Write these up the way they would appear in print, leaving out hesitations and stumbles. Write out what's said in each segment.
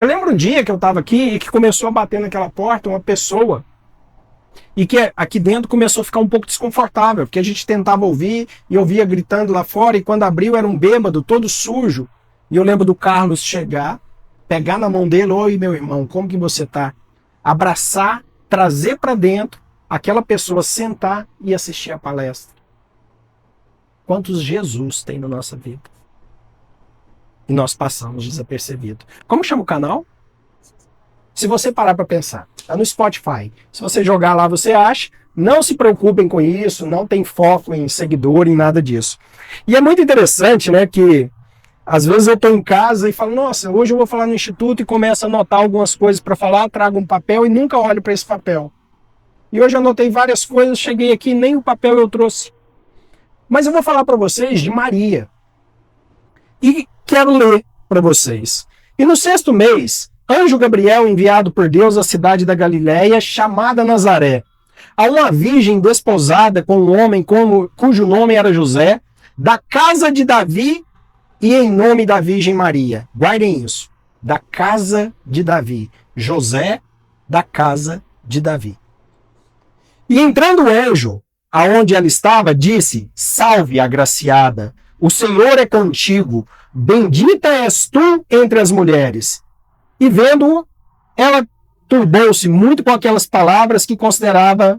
Eu lembro um dia que eu estava aqui e que começou a bater naquela porta uma pessoa e que aqui dentro começou a ficar um pouco desconfortável, porque a gente tentava ouvir e ouvia gritando lá fora, e quando abriu era um bêbado, todo sujo. E eu lembro do Carlos chegar, pegar na mão dele: oi, meu irmão, como que você tá? Abraçar, trazer para dentro, aquela pessoa sentar e assistir a palestra. Quantos Jesus tem na nossa vida? E nós passamos desapercebido. Como chama o canal? Se você parar para pensar, tá no Spotify. Se você jogar lá, você acha. Não se preocupem com isso, não tem foco em seguidor, em nada disso. E é muito interessante, né, que às vezes eu estou em casa e falo: nossa, hoje eu vou falar no instituto, e começo a anotar algumas coisas para falar, trago um papel e nunca olho para esse papel. E hoje eu anotei várias coisas, cheguei aqui, nem o papel eu trouxe. Mas eu vou falar para vocês de Maria. E quero ler para vocês. E no 6º mês, anjo Gabriel, enviado por Deus à cidade da Galiléia, chamada Nazaré, a uma virgem desposada com um homem cujo nome era José, da casa de Davi, e em nome da Virgem Maria. Guardem isso. Da casa de Davi. José, da casa de Davi. E entrando o anjo, aonde ela estava, disse: salve, agraciada, o Senhor é contigo, bendita és tu entre as mulheres. E vendo-o, ela turbou-se muito com aquelas palavras que considerava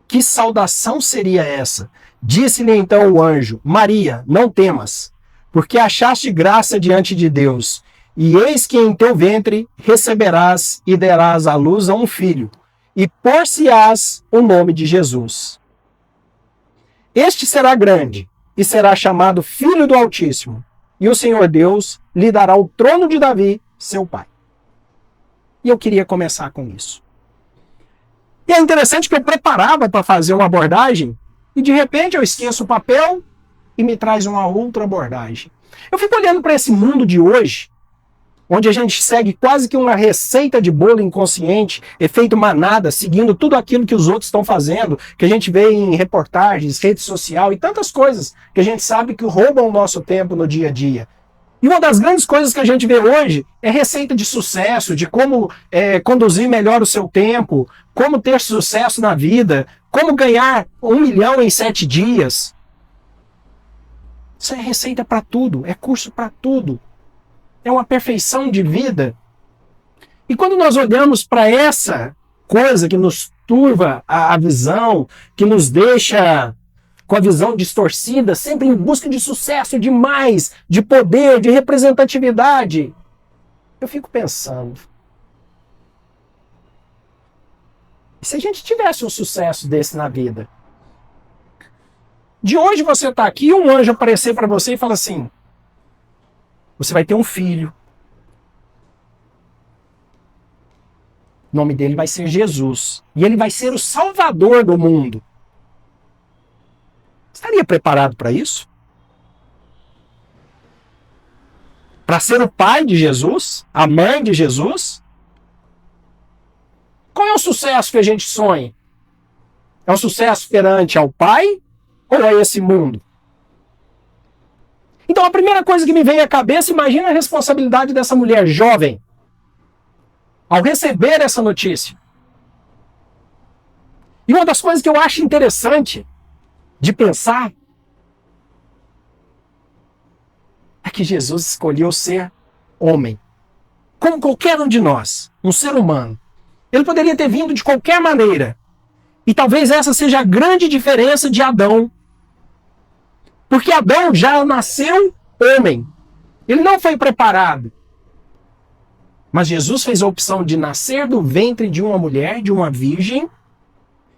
que saudação seria essa. Disse-lhe então o anjo: Maria, não temas, porque achaste graça diante de Deus, e eis que em teu ventre receberás e darás à luz a um filho, e por-se-ás o nome de Jesus. Este será grande, e será chamado Filho do Altíssimo, e o Senhor Deus lhe dará o trono de Davi, seu pai. E eu queria começar com isso. E é interessante que eu preparava para fazer uma abordagem, e de repente eu esqueço o papel e me traz uma outra abordagem. Eu fico olhando para esse mundo de hoje, onde a gente segue quase que uma receita de bolo inconsciente, efeito manada, seguindo tudo aquilo que os outros estão fazendo, que a gente vê em reportagens, rede social e tantas coisas que a gente sabe que roubam o nosso tempo no dia a dia. E uma das grandes coisas que a gente vê hoje é receita de sucesso, de como conduzir melhor o seu tempo, como ter sucesso na vida, como ganhar 1 milhão em 7 dias. Isso é receita para tudo, é curso para tudo. É uma perfeição de vida. E quando nós olhamos para essa coisa que nos turva a visão, que nos deixa com a visão distorcida, sempre em busca de sucesso, de mais, de poder, de representatividade, eu fico pensando: e se a gente tivesse um sucesso desse na vida? De hoje você está aqui e um anjo aparecer para você e fala assim: você vai ter um filho. O nome dele vai ser Jesus. E ele vai ser o Salvador do mundo. Estaria preparado para isso? Para ser o pai de Jesus? A mãe de Jesus? Qual é o sucesso que a gente sonha? É um sucesso perante ao pai ou é esse mundo? Então a primeira coisa que me vem à cabeça, imagina a responsabilidade dessa mulher jovem ao receber essa notícia. E uma das coisas que eu acho interessante de pensar é que Jesus escolheu ser homem, como qualquer um de nós, um ser humano. Ele poderia ter vindo de qualquer maneira. E talvez essa seja a grande diferença de Adão. Porque Adão já nasceu homem. Ele não foi preparado. Mas Jesus fez a opção de nascer do ventre de uma mulher, de uma virgem,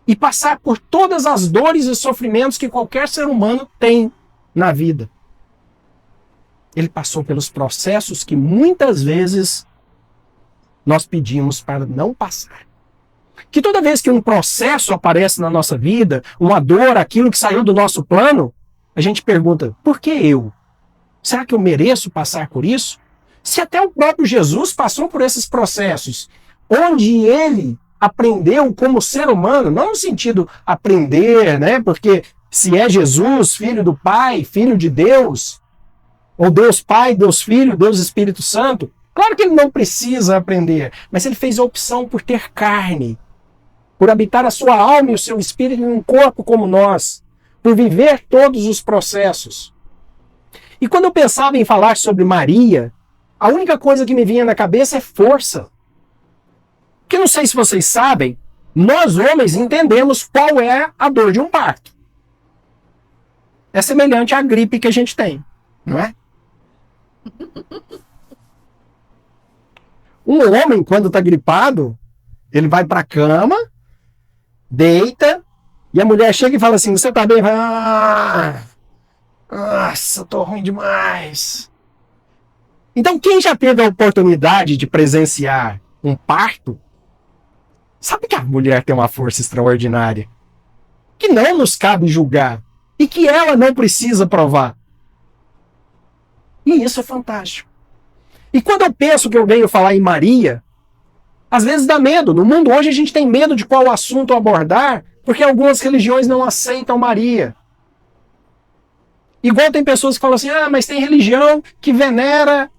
e passar por todas as dores e sofrimentos que qualquer ser humano tem na vida. Ele passou pelos processos que muitas vezes nós pedimos para não passar. Que toda vez que um processo aparece na nossa vida, uma dor, aquilo que saiu do nosso plano, a gente pergunta: por que eu? Será que eu mereço passar por isso? Se até o próprio Jesus passou por esses processos, onde ele aprendeu como ser humano, não no sentido aprender, né? Porque se é Jesus, filho do Pai, filho de Deus, ou Deus Pai, Deus Filho, Deus Espírito Santo, Claro que ele não precisa aprender, mas ele fez a opção por ter carne, por habitar a sua alma e o seu espírito em um corpo como nós, por viver todos os processos. E quando eu pensava em falar sobre Maria, a única coisa que me vinha na cabeça é força. Porque não sei se vocês sabem, nós homens entendemos qual é a dor de um parto. É semelhante à gripe que a gente tem, não é? Um homem, quando está gripado, ele vai para a cama, deita, e a mulher chega e fala assim, você tá bem? Nossa, tô ruim demais. Então, quem já teve a oportunidade de presenciar um parto, sabe que a mulher tem uma força extraordinária, que não nos cabe julgar, e que ela não precisa provar. E isso é fantástico. E quando eu penso que eu venho falar em Maria, às vezes dá medo. No mundo hoje a gente tem medo de qual assunto abordar, porque algumas religiões não aceitam Maria. Igual tem pessoas que falam assim, mas tem religião que venera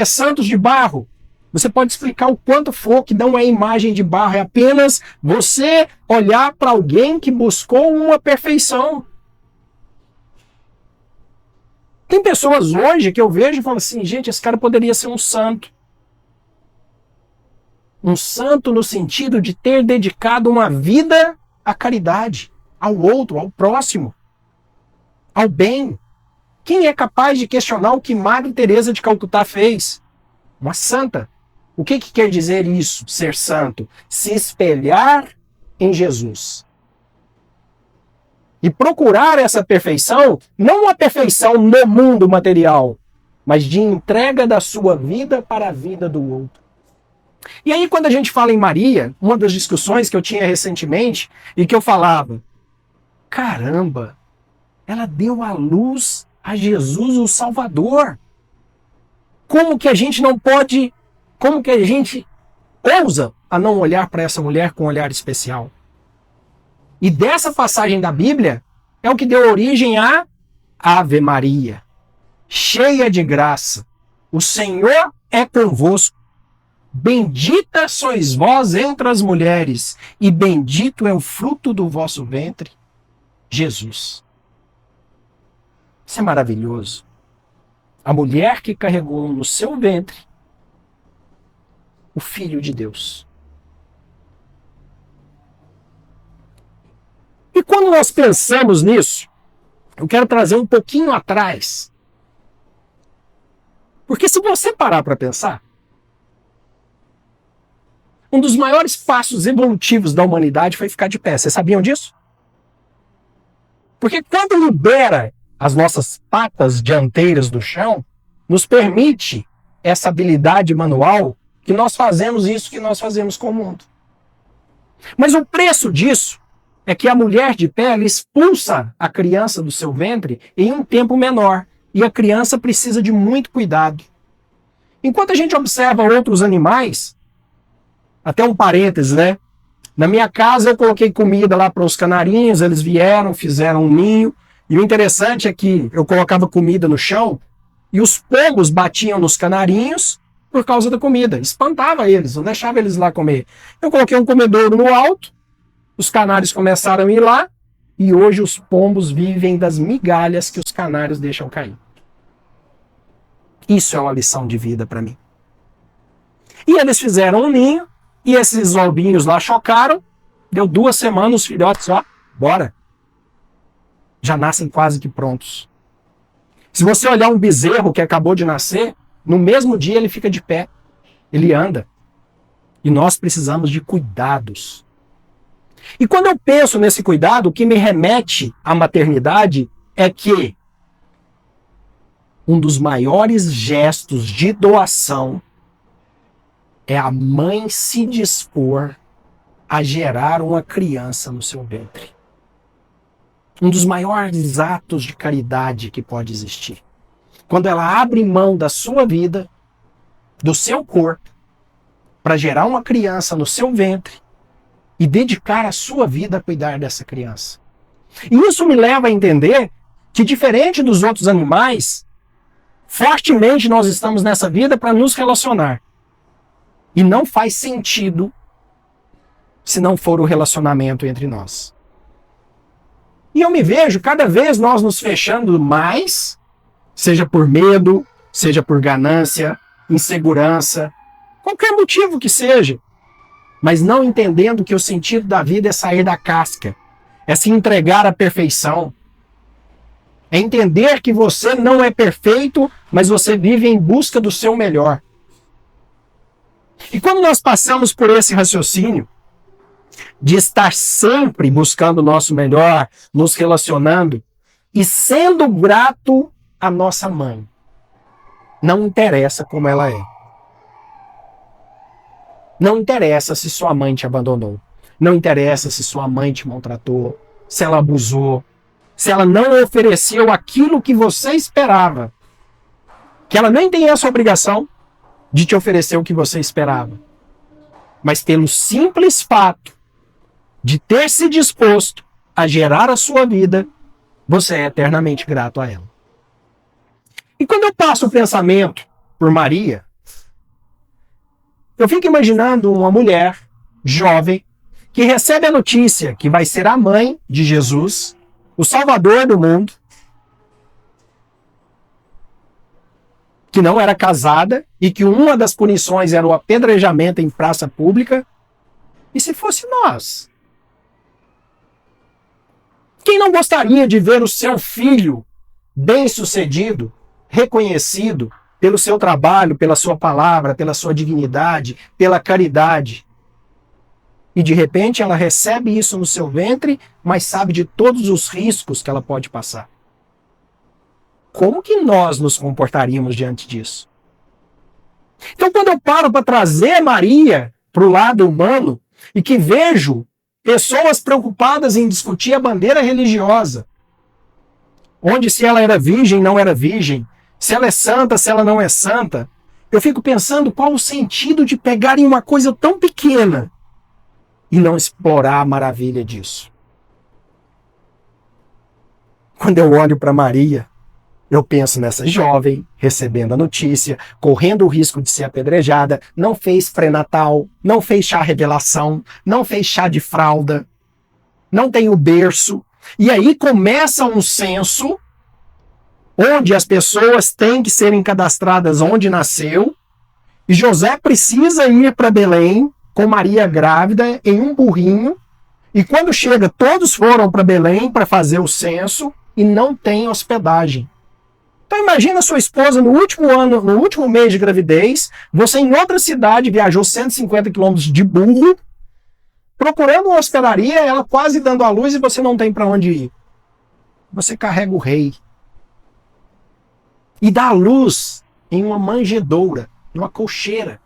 santos de barro. Você pode explicar o quanto for que não é imagem de barro, é apenas você olhar para alguém que buscou uma perfeição. Tem pessoas hoje que eu vejo e falo assim, gente, esse cara poderia ser um santo. Um santo no sentido de ter dedicado uma vida à caridade, ao outro, ao próximo, ao bem. Quem é capaz de questionar o que Madre Teresa de Calcutá fez? Uma santa. O que quer dizer isso, ser santo? Se espelhar em Jesus. E procurar essa perfeição, não uma perfeição no mundo material, mas de entrega da sua vida para a vida do outro. E aí, quando a gente fala em Maria, uma das discussões que eu tinha recentemente, e que eu falava, caramba, ela deu à luz a Jesus, o Salvador. Como que a gente não pode, como que a gente ousa a não olhar para essa mulher com um olhar especial? E dessa passagem da Bíblia é o que deu origem à Ave Maria, cheia de graça. O Senhor é convosco. Bendita sois vós entre as mulheres, e bendito é o fruto do vosso ventre, Jesus. Isso é maravilhoso. A mulher que carregou no seu ventre o Filho de Deus. E quando nós pensamos nisso, eu quero trazer um pouquinho atrás. Porque se você parar para pensar, um dos maiores passos evolutivos da humanidade foi ficar de pé. Vocês sabiam disso? Porque quando libera as nossas patas dianteiras do chão, nos permite essa habilidade manual que nós fazemos isso que nós fazemos com o mundo. Mas o preço disso é que a mulher de pé ela expulsa a criança do seu ventre em um tempo menor. E a criança precisa de muito cuidado. Enquanto a gente observa outros animais, até um parênteses, né? Na minha casa eu coloquei comida lá para os canarinhos, eles vieram, fizeram um ninho. E o interessante é que eu colocava comida no chão e os pombos batiam nos canarinhos por causa da comida. Espantava eles, não deixava eles lá comer. Eu coloquei um comedouro no alto, os canários começaram a ir lá e hoje os pombos vivem das migalhas que os canários deixam cair. Isso é uma lição de vida para mim. E eles fizeram um ninho e esses lobinhos lá chocaram. Deu 2 semanas, os filhotes, ó, bora. Já nascem quase que prontos. Se você olhar um bezerro que acabou de nascer, no mesmo dia ele fica de pé. Ele anda. E nós precisamos de cuidados. E quando eu penso nesse cuidado, o que me remete à maternidade é que um dos maiores gestos de doação é a mãe se dispor a gerar uma criança no seu ventre. Um dos maiores atos de caridade que pode existir. Quando ela abre mão da sua vida, do seu corpo, para gerar uma criança no seu ventre e dedicar a sua vida a cuidar dessa criança. E isso me leva a entender que, diferente dos outros animais, fortemente nós estamos nessa vida para nos relacionar. E não faz sentido se não for o relacionamento entre nós. E eu me vejo cada vez nós nos fechando mais, seja por medo, seja por ganância, insegurança, qualquer motivo que seja, mas não entendendo que o sentido da vida é sair da casca, é se entregar à perfeição, é entender que você não é perfeito, mas você vive em busca do seu melhor. E quando nós passamos por esse raciocínio de estar sempre buscando o nosso melhor, nos relacionando e sendo grato à nossa mãe, não interessa como ela é. Não interessa se sua mãe te abandonou. Não interessa se sua mãe te maltratou, se ela abusou, se ela não ofereceu aquilo que você esperava. Que ela nem tem essa obrigação de te oferecer o que você esperava. Mas pelo simples fato de ter se disposto a gerar a sua vida, você é eternamente grato a ela. E quando eu passo o pensamento por Maria, eu fico imaginando uma mulher jovem que recebe a notícia que vai ser a mãe de Jesus, o Salvador do mundo, que não era casada e que uma das punições era o apedrejamento em praça pública. E se fosse nós? Quem não gostaria de ver o seu filho bem-sucedido, reconhecido pelo seu trabalho, pela sua palavra, pela sua dignidade, pela caridade? E de repente ela recebe isso no seu ventre, mas sabe de todos os riscos que ela pode passar. Como que nós nos comportaríamos diante disso? Então, quando eu paro para trazer Maria para o lado humano e que vejo pessoas preocupadas em discutir a bandeira religiosa, onde se ela era virgem, não era virgem, se ela é santa, se ela não é santa, eu fico pensando qual o sentido de pegarem uma coisa tão pequena e não explorar a maravilha disso. Quando eu olho para Maria, eu penso nessa jovem, recebendo a notícia, correndo o risco de ser apedrejada, não fez pré-natal, não fez chá revelação, não fez chá de fralda, não tem o berço. E aí começa um censo onde as pessoas têm que serem cadastradas onde nasceu, e José precisa ir para Belém com Maria grávida em um burrinho, e quando chega, todos foram para Belém para fazer o censo e não tem hospedagem. Então imagina sua esposa no último ano, no último mês de gravidez, você em outra cidade viajou 150 quilômetros de burro, procurando uma hospedaria, ela quase dando à luz e você não tem para onde ir. Você carrega o rei e dá à luz em uma manjedoura, numa colcheira.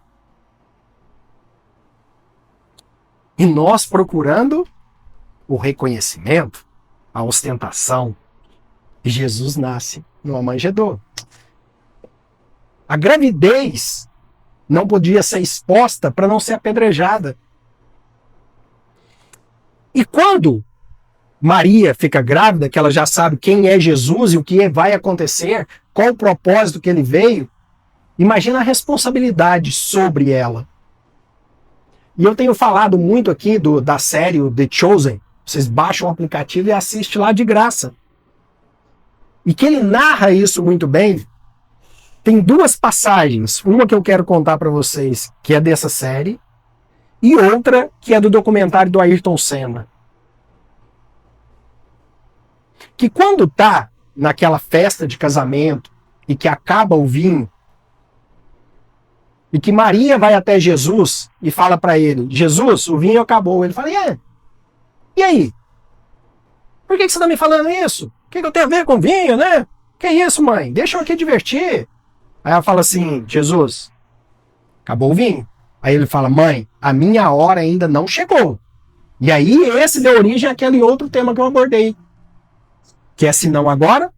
E nós procurando o reconhecimento, a ostentação. E Jesus nasce numa manjedoura. A gravidez não podia ser exposta para não ser apedrejada. E quando Maria fica grávida, que ela já sabe quem é Jesus e o que vai acontecer, qual o propósito que ele veio, imagina a responsabilidade sobre ela. E eu tenho falado muito aqui da série The Chosen. Vocês baixam o aplicativo e assistem lá de graça. E que ele narra isso muito bem. Tem duas passagens. Uma que eu quero contar para vocês, que é dessa série. E outra que é do documentário do Ayrton Senna. Que quando tá naquela festa de casamento e que acaba o vinho, e que Maria vai até Jesus e fala para ele, Jesus, o vinho acabou. Ele fala, e aí? Por que você está me falando isso? O que eu tenho a ver com vinho, né? Que isso, mãe? Deixa eu aqui divertir. Aí ela fala assim, Jesus, acabou o vinho. Aí ele fala, mãe, a minha hora ainda não chegou. E aí esse deu origem àquele outro tema que eu abordei. Que é se não agora,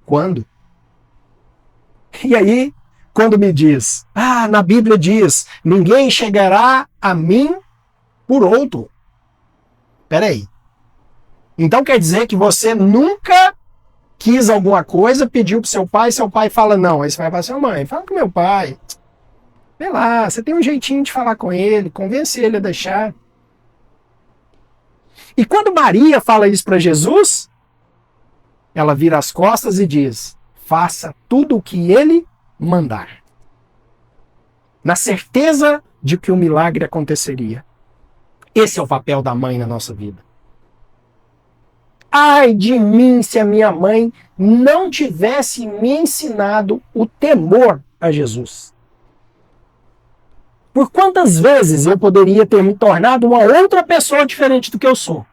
quando? E aí, quando me diz, na Bíblia diz, ninguém chegará a mim por outro. Peraí. Então quer dizer que você nunca quis alguma coisa, pediu pro seu pai fala não. Aí você vai falar assim, mãe, fala com meu pai. Vê lá, você tem um jeitinho de falar com ele, convence ele a deixar. E quando Maria fala isso para Jesus, ela vira as costas e diz: faça tudo o que ele mandar. Na certeza de que o milagre aconteceria. Esse é o papel da mãe na nossa vida. Ai de mim se a minha mãe não tivesse me ensinado o temor a Jesus. Por quantas vezes eu poderia ter me tornado uma outra pessoa diferente do que eu sou?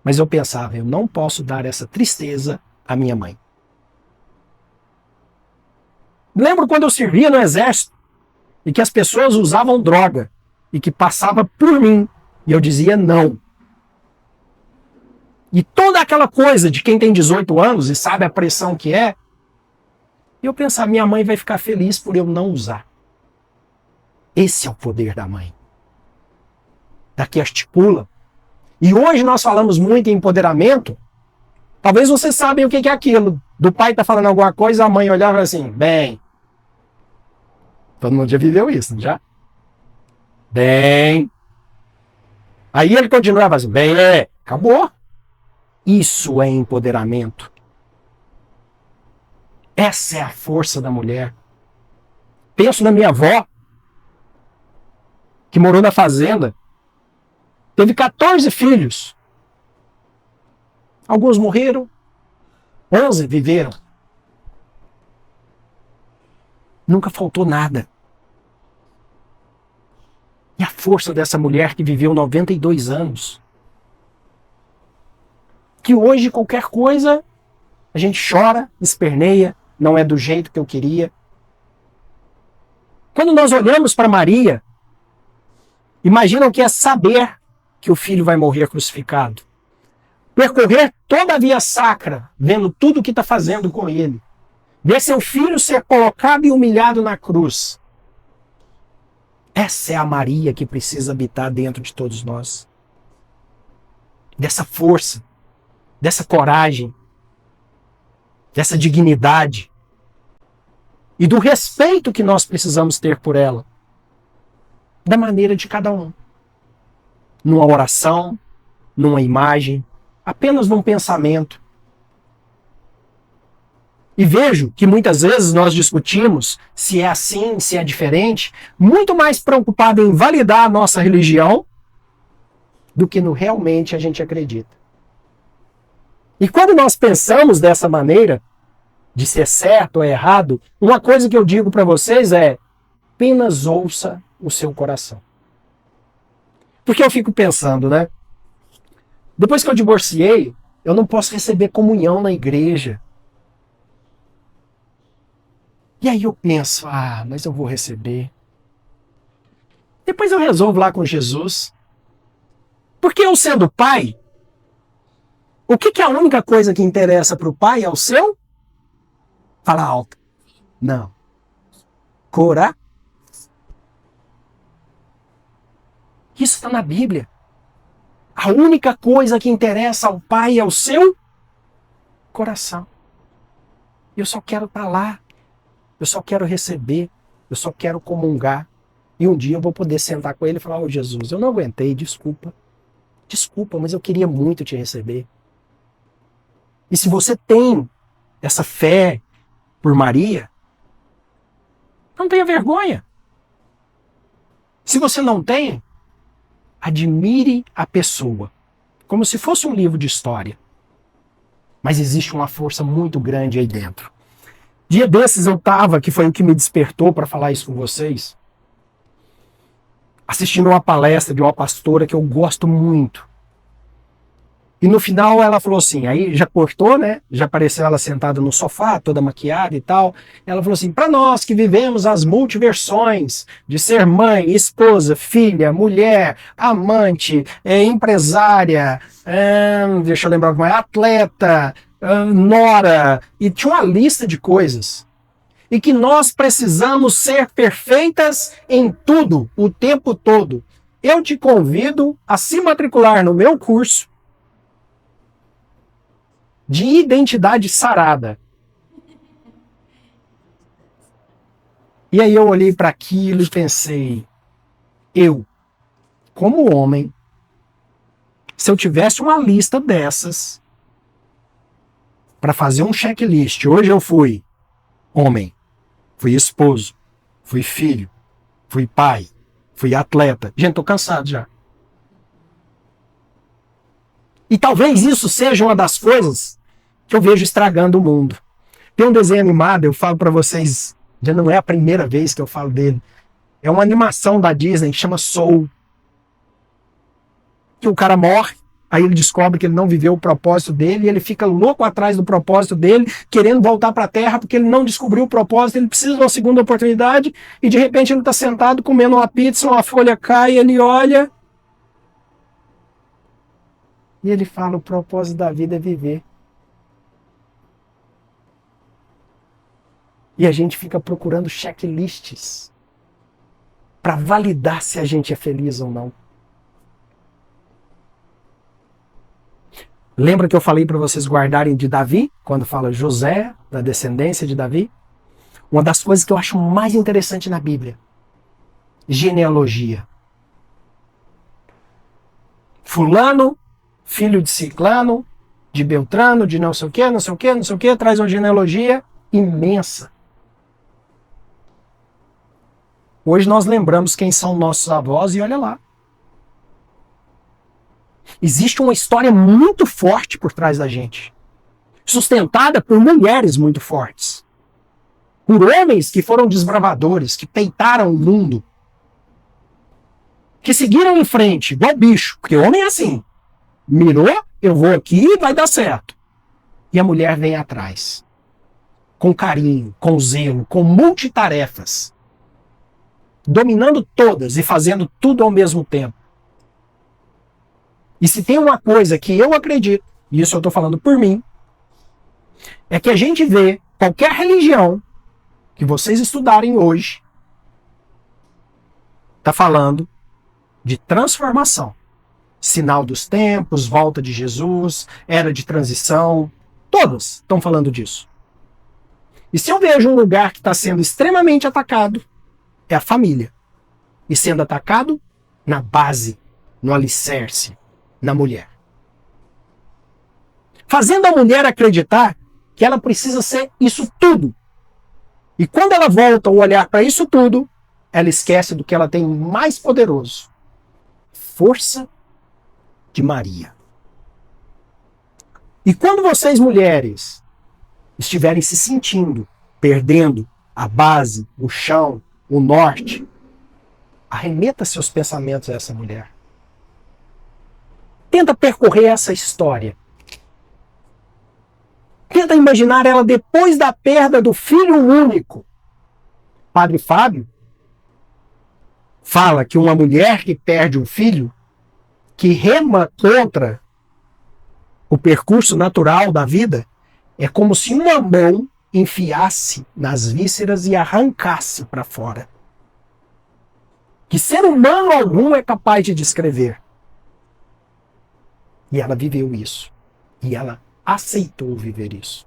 Mas eu pensava, eu não posso dar essa tristeza à minha mãe. Lembro quando eu servia no exército e que as pessoas usavam droga e que passava por mim e eu dizia não. E toda aquela coisa de quem tem 18 anos e sabe a pressão que é, eu pensava, minha mãe vai ficar feliz por eu não usar. Esse é o poder da mãe. Da que articula. E hoje nós falamos muito em empoderamento. Talvez vocês sabem o que é aquilo. Do pai tá falando alguma coisa, a mãe olhava assim, bem. Todo mundo já viveu isso, não já? Bem. Aí ele continuava assim, bem, acabou. Isso é empoderamento. Essa é a força da mulher. Penso na minha avó, que morou na fazenda. Teve 14 filhos. Alguns morreram, 11 viveram. Nunca faltou nada. E a força dessa mulher que viveu 92 anos. Que hoje qualquer coisa a gente chora, esperneia, não é do jeito que eu queria. Quando nós olhamos para Maria, imagina o que é saber que o filho vai morrer crucificado. Percorrer toda a via sacra, vendo tudo o que está fazendo com ele. Ver seu filho ser colocado e humilhado na cruz. Essa é a Maria que precisa habitar dentro de todos nós. Dessa força, dessa coragem, dessa dignidade e do respeito que nós precisamos ter por ela. Da maneira de cada um. Numa oração, numa imagem, apenas num pensamento. E vejo que muitas vezes nós discutimos se é assim, se é diferente, muito mais preocupado em validar a nossa religião do que no realmente a gente acredita. E quando nós pensamos dessa maneira, de ser certo ou errado, uma coisa que eu digo para vocês é: apenas ouça o seu coração. Porque eu fico pensando, né? Depois que eu divorciei, eu não posso receber comunhão na igreja. E aí eu penso, mas eu vou receber. Depois eu resolvo lá com Jesus. Porque eu sendo pai, o que é a única coisa que interessa para o pai é o seu? Fala alto. Não. Coração. Isso está na Bíblia. A única coisa que interessa ao pai é o seu coração. Eu só quero estar lá. Eu só quero receber. Eu só quero comungar. E um dia eu vou poder sentar com ele e falar: ô Jesus, eu não aguentei, desculpa. Desculpa, mas eu queria muito te receber. E se você tem essa fé por Maria, não tenha vergonha. Se você não tem, admire a pessoa, como se fosse um livro de história. Mas existe uma força muito grande aí dentro. Dia desses eu estava, que foi o que me despertou para falar isso com vocês, assistindo uma palestra de uma pastora que eu gosto muito. E no final ela falou assim, aí já cortou, né? Já apareceu ela sentada no sofá, toda maquiada e tal. Ela falou assim: para nós que vivemos as multiversões de ser mãe, esposa, filha, mulher, amante, empresária, deixa eu lembrar como é, atleta, nora, e tinha uma lista de coisas. E que nós precisamos ser perfeitas em tudo, o tempo todo. Eu te convido a se matricular no meu curso de identidade sarada. E aí eu olhei para aquilo e pensei, eu, como homem, se eu tivesse uma lista dessas para fazer um checklist, hoje eu fui homem, fui esposo, fui filho, fui pai, fui atleta. Gente, tô cansado já. E talvez isso seja uma das coisas que eu vejo estragando o mundo. Tem um desenho animado, eu falo para vocês, já não é a primeira vez que eu falo dele. É uma animação da Disney que chama Soul. Que o cara morre, aí ele descobre que ele não viveu o propósito dele, e ele fica louco atrás do propósito dele, querendo voltar para a Terra, porque ele não descobriu o propósito, ele precisa de uma segunda oportunidade, e de repente ele está sentado comendo uma pizza, uma folha cai, ele olha, e ele fala, o propósito da vida é viver. E a gente fica procurando checklists para validar se a gente é feliz ou não. Lembra que eu falei para vocês guardarem de Davi, quando fala José, da descendência de Davi? Uma das coisas que eu acho mais interessante na Bíblia, genealogia. Fulano, filho de Ciclano, de Beltrano, de não sei o que, não sei o que, não sei o que, traz uma genealogia imensa. Hoje nós lembramos quem são nossos avós e olha lá. Existe uma história muito forte por trás da gente, sustentada por mulheres muito fortes, por homens que foram desbravadores, que peitaram o mundo, que seguiram em frente, igual bicho, porque homem é assim, mirou, eu vou aqui e vai dar certo. E a mulher vem atrás, com carinho, com zelo, com multitarefas, dominando todas e fazendo tudo ao mesmo tempo. E se tem uma coisa que eu acredito, e isso eu estou falando por mim, é que a gente vê qualquer religião que vocês estudarem hoje, está falando de transformação. Sinal dos tempos, volta de Jesus, era de transição, todas estão falando disso. E se eu vejo um lugar que está sendo extremamente atacado, é a família. E sendo atacado na base, no alicerce, na mulher. Fazendo a mulher acreditar que ela precisa ser isso tudo. E quando ela volta a olhar para isso tudo, ela esquece do que ela tem mais poderoso. Força de Maria. E quando vocês, mulheres, estiverem se sentindo, perdendo a base, o chão, o norte, arremeta seus pensamentos a essa mulher. Tenta percorrer essa história. Tenta imaginar ela depois da perda do filho único. Padre Fábio fala que uma mulher que perde um filho, que rema contra o percurso natural da vida, é como se uma mão enfiasse nas vísceras e arrancasse para fora. Que ser humano algum é capaz de descrever. E ela viveu isso. E ela aceitou viver isso.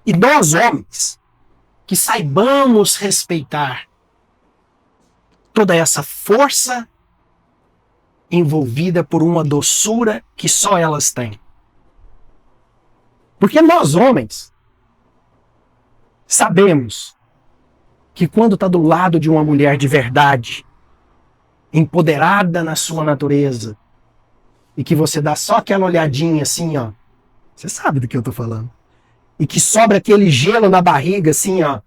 E nós, homens, que saibamos respeitar toda essa força envolvida por uma doçura que só elas têm. Porque nós, homens, sabemos que quando está do lado de uma mulher de verdade, empoderada na sua natureza, e que você dá só aquela olhadinha assim, ó, você sabe do que eu tô falando, e que sobra aquele gelo na barriga, assim, ó,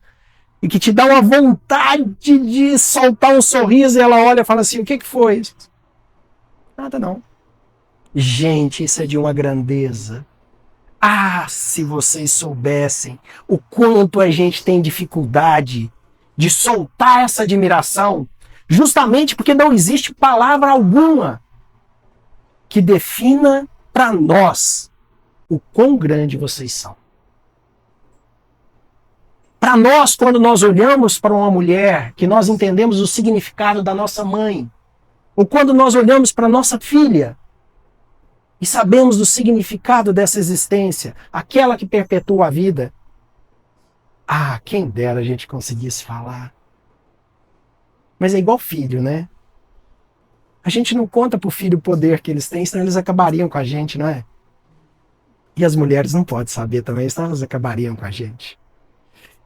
e que te dá uma vontade de soltar um sorriso, e ela olha e fala assim, o que foi? Nada não. Gente, isso é de uma grandeza. Ah, se vocês soubessem o quanto a gente tem dificuldade de soltar essa admiração, justamente porque não existe palavra alguma que defina para nós o quão grande vocês são. Para nós, quando nós olhamos para uma mulher, que nós entendemos o significado da nossa mãe, ou quando nós olhamos para nossa filha, e sabemos do significado dessa existência, aquela que perpetua a vida, Ah, quem dera a gente conseguisse falar. Mas é igual filho, né? A gente não conta pro filho o poder que eles têm, senão eles acabariam com a gente, não é? E as mulheres não podem saber também, senão elas acabariam com a gente.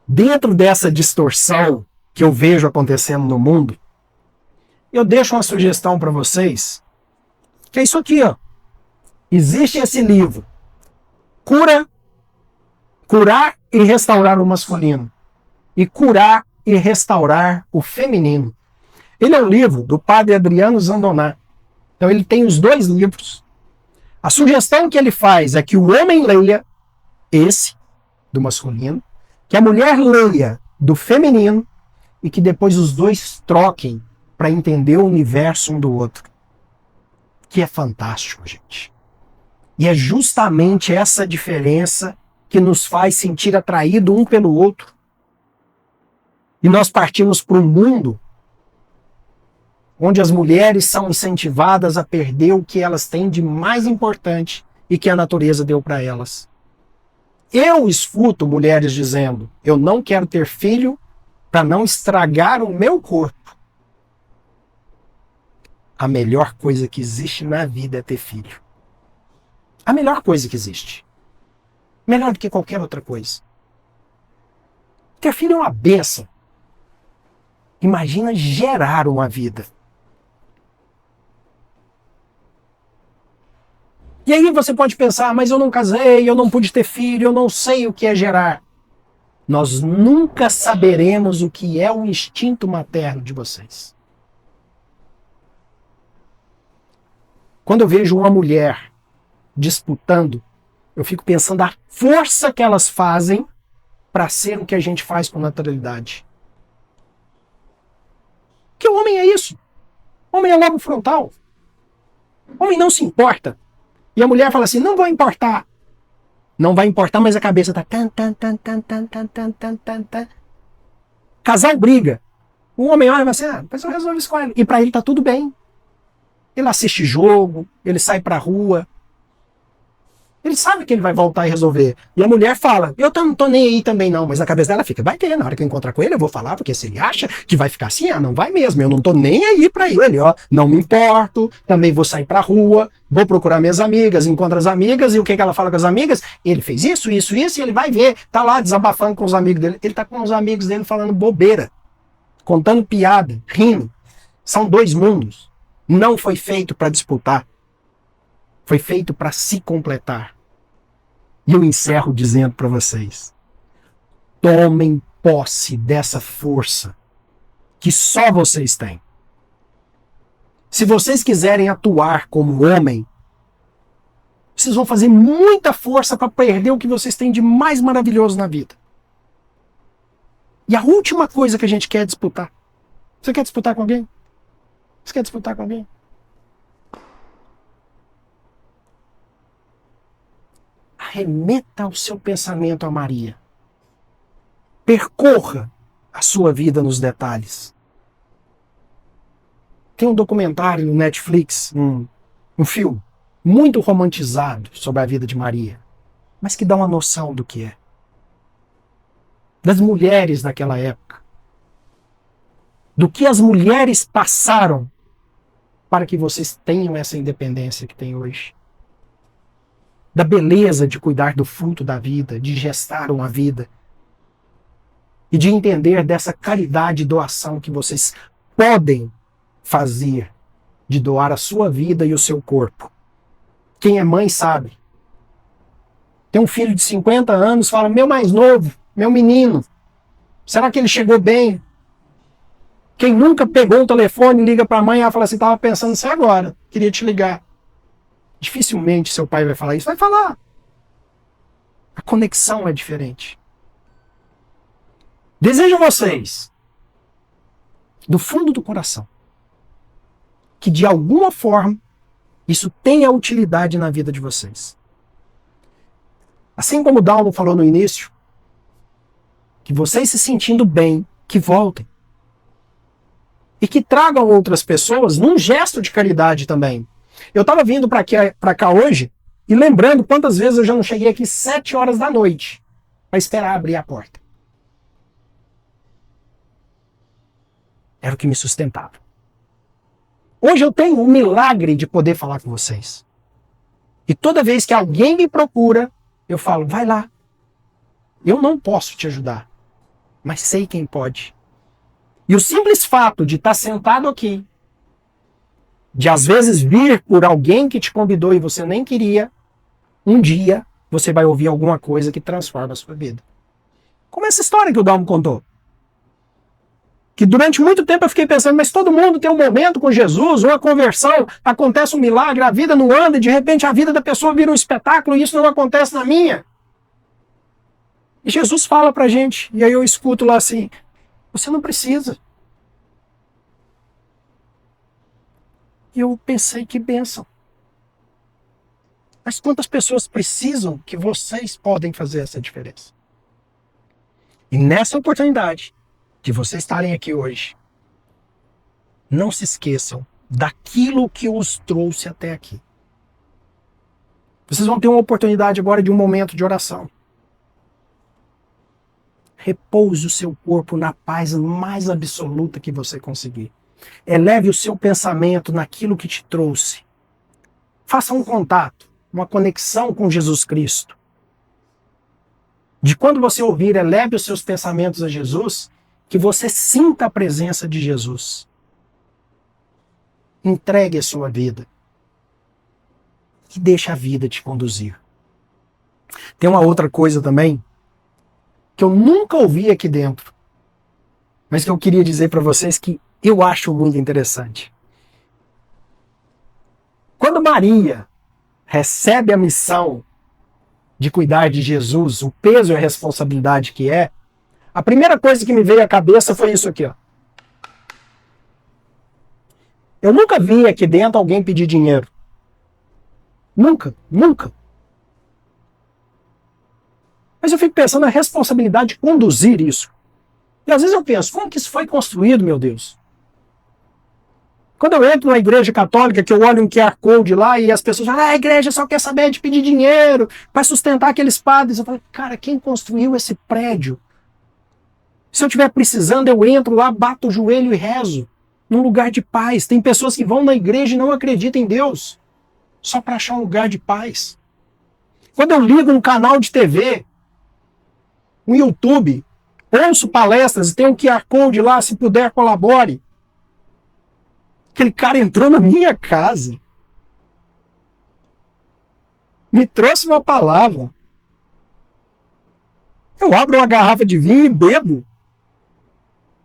Dentro dessa distorção que eu vejo acontecendo no mundo, eu deixo uma sugestão para vocês, que é isso aqui, ó. Existe esse livro, Curar e Restaurar o Masculino, e Curar e Restaurar o Feminino. Ele é um livro do padre Adriano Zandoná. Então ele tem os dois livros. A sugestão que ele faz é que o homem leia esse, do masculino, que a mulher leia do feminino, e que depois os dois troquem para entender o universo um do outro. Que é fantástico, gente. E é justamente essa diferença que nos faz sentir atraído um pelo outro. E nós partimos para um mundo onde as mulheres são incentivadas a perder o que elas têm de mais importante e que a natureza deu para elas. Eu escuto mulheres dizendo: eu não quero ter filho para não estragar o meu corpo. A melhor coisa que existe na vida é ter filho. A melhor coisa que existe. Melhor do que qualquer outra coisa. Ter filho é uma bênção. Imagina gerar uma vida. E aí você pode pensar: mas eu não casei, eu não pude ter filho, eu não sei o que é gerar. Nós nunca saberemos o que é o instinto materno de vocês. Quando eu vejo uma mulher disputando, eu fico pensando a força que elas fazem para ser o que a gente faz com naturalidade. Porque o homem é isso. O homem é logo frontal. O homem não se importa. E a mulher fala assim: não vou importar. Não vai importar, mas a cabeça tá... Casal briga. O homem olha e fala assim: ah, depois eu resolvo isso com ele. E pra ele tá tudo bem. Ele assiste jogo, ele sai pra rua. Ele sabe que ele vai voltar e resolver. E a mulher fala: eu não tô nem aí também não. Mas a cabeça dela fica: vai ter, na hora que eu encontrar com ele eu vou falar, porque se ele acha que vai ficar assim, não vai mesmo. Eu não tô nem aí pra ele, ó. Não me importo, também vou sair pra rua, vou procurar minhas amigas, encontro as amigas, e o que ela fala com as amigas? Ele fez isso, e ele vai ver. Tá lá desabafando com os amigos dele. Ele tá com os amigos dele falando bobeira, contando piada, rindo. São dois mundos. Não foi feito para disputar. Foi feito para se completar. E eu encerro dizendo para vocês: tomem posse dessa força que só vocês têm. Se vocês quiserem atuar como homem, vocês vão fazer muita força para perder o que vocês têm de mais maravilhoso na vida. E a última coisa que a gente quer é disputar. Você quer disputar com alguém? Você quer disputar com alguém? Arremeta o seu pensamento a Maria. Percorra a sua vida nos detalhes. Tem um documentário no Netflix, um filme, muito romantizado sobre a vida de Maria, mas que dá uma noção do que é. Das mulheres daquela época. Do que as mulheres passaram para que vocês tenham essa independência que têm hoje. Da beleza de cuidar do fruto da vida, de gestar uma vida. E de entender dessa caridade e doação que vocês podem fazer, de doar a sua vida e o seu corpo. Quem é mãe sabe. Tem um filho de 50 anos, fala: meu mais novo, meu menino, será que ele chegou bem? Quem nunca pegou um telefone, liga para a mãe e ela fala assim: estava pensando nisso agora, queria te ligar. Dificilmente seu pai vai falar isso. Vai falar. A conexão é diferente. Desejo a vocês, do fundo do coração, que de alguma forma isso tenha utilidade na vida de vocês. Assim como o Dalmo falou no início, que vocês se sentindo bem, que voltem. E que tragam outras pessoas num gesto de caridade também. Eu estava vindo para cá hoje e lembrando quantas vezes eu já não cheguei aqui 7 horas da noite para esperar abrir a porta. Era o que me sustentava. Hoje eu tenho um milagre de poder falar com vocês. E toda vez que alguém me procura, eu falo, vai lá. Eu não posso te ajudar, mas sei quem pode. E o simples fato de estar sentado aqui, de às vezes vir por alguém que te convidou e você nem queria, um dia você vai ouvir alguma coisa que transforma a sua vida. Como essa história que o Dalmo contou. Que durante muito tempo eu fiquei pensando, mas todo mundo tem um momento com Jesus, uma conversão, acontece um milagre, a vida não anda, e de repente a vida da pessoa vira um espetáculo e isso não acontece na minha. E Jesus fala pra gente, e aí eu escuto lá assim, você não precisa. E eu pensei, que bênção. Mas quantas pessoas precisam que vocês podem fazer essa diferença? E nessa oportunidade de vocês estarem aqui hoje, não se esqueçam daquilo que os trouxe até aqui. Vocês vão ter uma oportunidade agora de um momento de oração. Repouse o seu corpo na paz mais absoluta que você conseguir. Eleve o seu pensamento naquilo que te trouxe. Faça um contato, uma conexão com Jesus Cristo. De quando você ouvir, eleve os seus pensamentos a Jesus, que você sinta a presença de Jesus. Entregue a sua vida. E deixe a vida te conduzir. Tem uma outra coisa também, que eu nunca ouvi aqui dentro, mas que eu queria dizer para vocês que eu acho muito interessante. Quando Maria recebe a missão de cuidar de Jesus, o peso e a responsabilidade que é, a primeira coisa que me veio à cabeça foi isso aqui, ó. Eu nunca vi aqui dentro alguém pedir dinheiro. Nunca, nunca. Mas eu fico pensando na responsabilidade de conduzir isso. E às vezes eu penso, como que isso foi construído, meu Deus? Quando eu entro na igreja católica, que eu olho um QR Code lá e as pessoas falam, a igreja só quer saber de pedir dinheiro para sustentar aqueles padres. Eu falo, cara, quem construiu esse prédio? Se eu estiver precisando, eu entro lá, bato o joelho e rezo. Num lugar de paz. Tem pessoas que vão na igreja e não acreditam em Deus. Só para achar um lugar de paz. Quando eu ligo um canal de TV, um YouTube, ouço palestras e tem um QR Code lá, se puder, colabore. Aquele cara entrou na minha casa. Me trouxe uma palavra. Eu abro uma garrafa de vinho e bebo.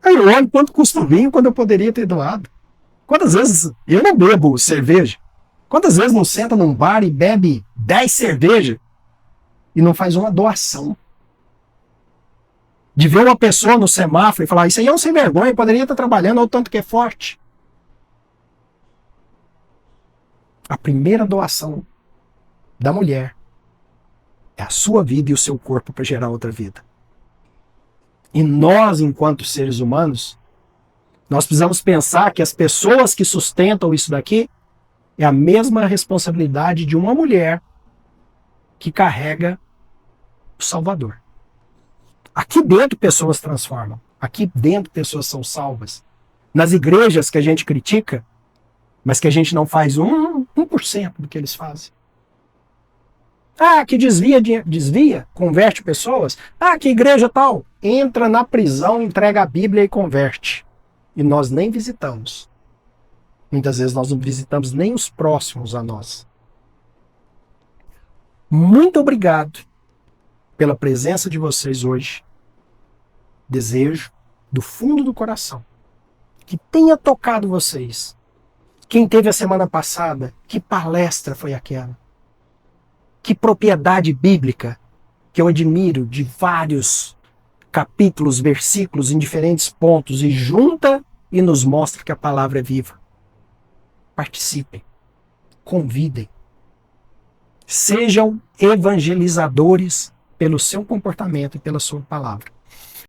Aí eu olho quanto custa o vinho quando eu poderia ter doado. Quantas vezes eu não bebo cerveja? Quantas vezes não senta num bar e bebe 10 cervejas e não faz uma doação? De ver uma pessoa no semáforo e falar, isso aí é um sem vergonha, poderia estar trabalhando, ou tanto que é forte. A primeira doação da mulher é a sua vida e o seu corpo para gerar outra vida. E nós, enquanto seres humanos, nós precisamos pensar que as pessoas que sustentam isso daqui é a mesma responsabilidade de uma mulher que carrega o Salvador. Aqui dentro pessoas transformam. Aqui dentro pessoas são salvas. Nas igrejas que a gente critica, mas que a gente não faz 1% do que eles fazem. Ah, que desvia, converte pessoas. Ah, que igreja tal. Entra na prisão, entrega a Bíblia e converte. E nós nem visitamos. Muitas vezes nós não visitamos nem os próximos a nós. Muito obrigado pela presença de vocês hoje. Desejo, do fundo do coração, que tenha tocado vocês. Quem teve a semana passada, que palestra foi aquela? Que propriedade bíblica que eu admiro de vários capítulos, versículos em diferentes pontos e junta e nos mostra que a palavra é viva. Participem, convidem, sejam evangelizadores pelo seu comportamento e pela sua palavra.